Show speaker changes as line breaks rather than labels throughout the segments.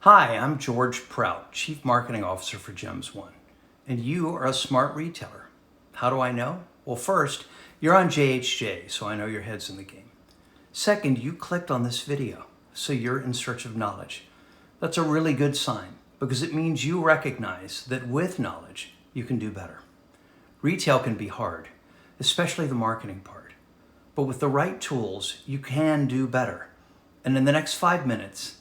Hi, I'm George Prout, Chief Marketing Officer for Gems One, and you are a smart retailer. How do I know? Well, first, you're on JHJ, so I know your head's in the game. Second, you clicked on this video, so you're in search of knowledge. That's a really good sign because it means you recognize that with knowledge, you can do better. Retail can be hard, especially the marketing part, but with the right tools, you can do better. And in the next 5 minutes,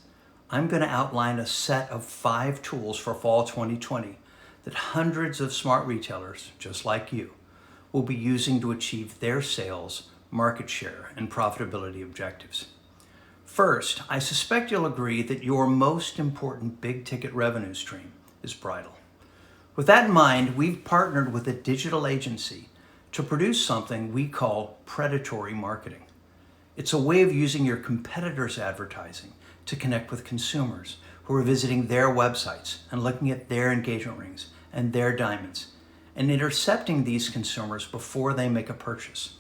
I'm going to outline a set of 5 tools for fall 2020 that hundreds of smart retailers, just like you, will be using to achieve their sales, market share, and profitability objectives. First, I suspect you'll agree that your most important big ticket revenue stream is bridal. With that in mind, we've partnered with a digital agency to produce something we call predatory marketing. It's a way of using your competitors' advertising to connect with consumers who are visiting their websites and looking at their engagement rings and their diamonds and intercepting these consumers before they make a purchase.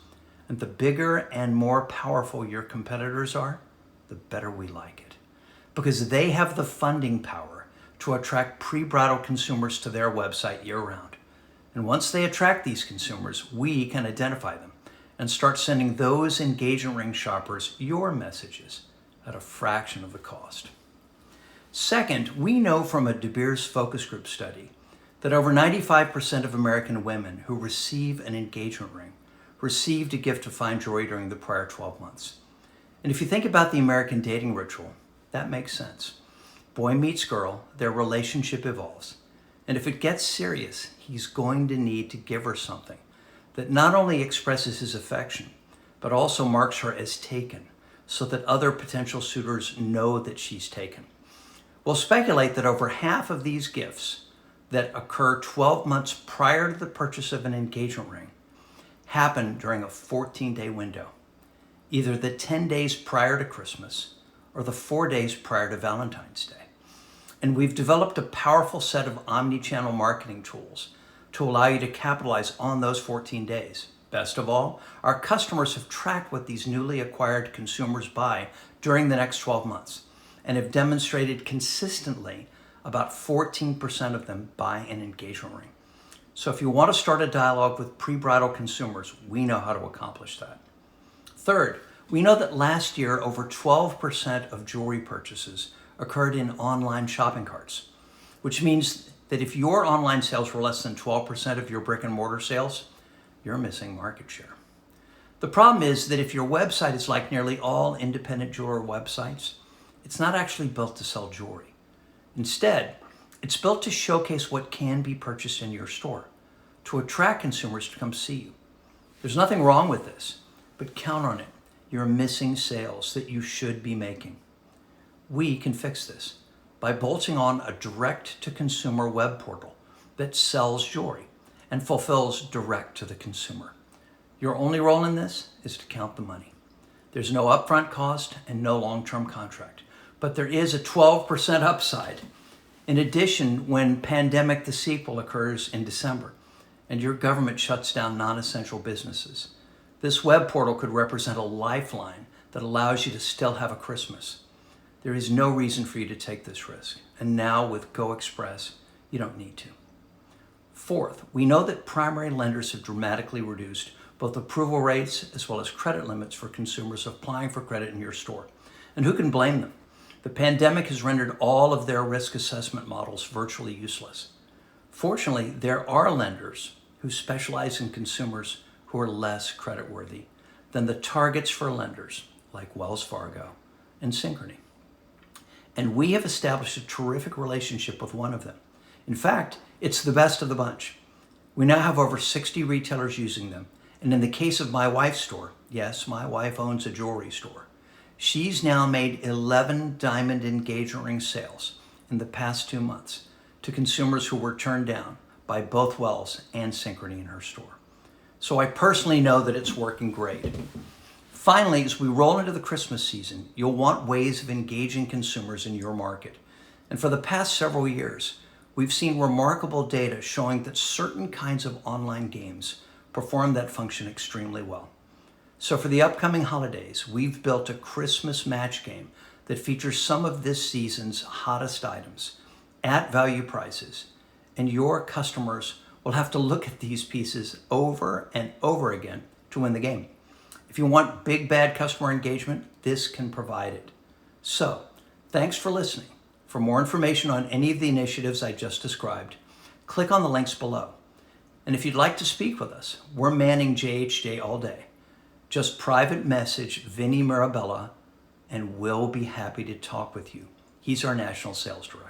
And the bigger and more powerful your competitors are, the better we like it. Because they have the funding power to attract pre-bridal consumers to their website year-round. And once they attract these consumers, we can identify them and start sending those engagement ring shoppers your messages at a fraction of the cost. Second, we know from a De Beers focus group study that over 95% of American women who receive an engagement ring received a gift of fine jewelry during the prior 12 months. And if you think about the American dating ritual, that makes sense. Boy meets girl, their relationship evolves. And if it gets serious, he's going to need to give her something that not only expresses his affection, but also marks her as taken, so that other potential suitors know that she's taken. We'll speculate that over half of these gifts that occur 12 months prior to the purchase of an engagement ring happen during a 14-day window, either the 10 days prior to Christmas or the 4 days prior to Valentine's Day. And we've developed a powerful set of omni-channel marketing tools to allow you to capitalize on those 14 days. Best of all, our customers have tracked what these newly acquired consumers buy during the next 12 months and have demonstrated consistently about 14% of them buy an engagement ring. So if you want to start a dialogue with pre-bridal consumers, we know how to accomplish that. Third, we know that last year over 12% of jewelry purchases occurred in online shopping carts, which means that if your online sales were less than 12% of your brick and mortar sales, you're missing market share. The problem is that if your website is like nearly all independent jeweler websites, it's not actually built to sell jewelry. Instead, it's built to showcase what can be purchased in your store, to attract consumers to come see you. There's nothing wrong with this, but count on it. You're missing sales that you should be making. We can fix this by bolting on a direct-to-consumer web portal that sells jewelry and fulfills direct to the consumer. Your only role in this is to count the money. There's no upfront cost and no long-term contract, but there is a 12% upside. In addition, when Pandemic the Sequel occurs in December and your government shuts down non-essential businesses, this web portal could represent a lifeline that allows you to still have a Christmas. There is no reason for you to take this risk. And now with Go Express, you don't need to. Fourth, we know that primary lenders have dramatically reduced both approval rates as well as credit limits for consumers applying for credit in your store. And who can blame them? The pandemic has rendered all of their risk assessment models virtually useless. Fortunately, there are lenders who specialize in consumers who are less creditworthy than the targets for lenders like Wells Fargo and Synchrony. And we have established a terrific relationship with one of them. In fact, it's the best of the bunch. We now have over 60 retailers using them. And in the case of my wife's store, yes, my wife owns a jewelry store, she's now made 11 diamond engagement ring sales in the past 2 months to consumers who were turned down by both Wells and Synchrony in her store. So I personally know that it's working great. Finally, as we roll into the Christmas season, you'll want ways of engaging consumers in your market. And for the past several years, we've seen remarkable data showing that certain kinds of online games perform that function extremely well. So for the upcoming holidays, we've built a Christmas match game that features some of this season's hottest items at value prices, and your customers will have to look at these pieces over and over again to win the game. If you want big bad customer engagement, this can provide it. So, thanks for listening. For more information on any of the initiatives I just described, click on the links below. And if you'd like to speak with us, we're manning JHJ all day. Just private message Vinny Mirabella and we'll be happy to talk with you. He's our National Sales Director.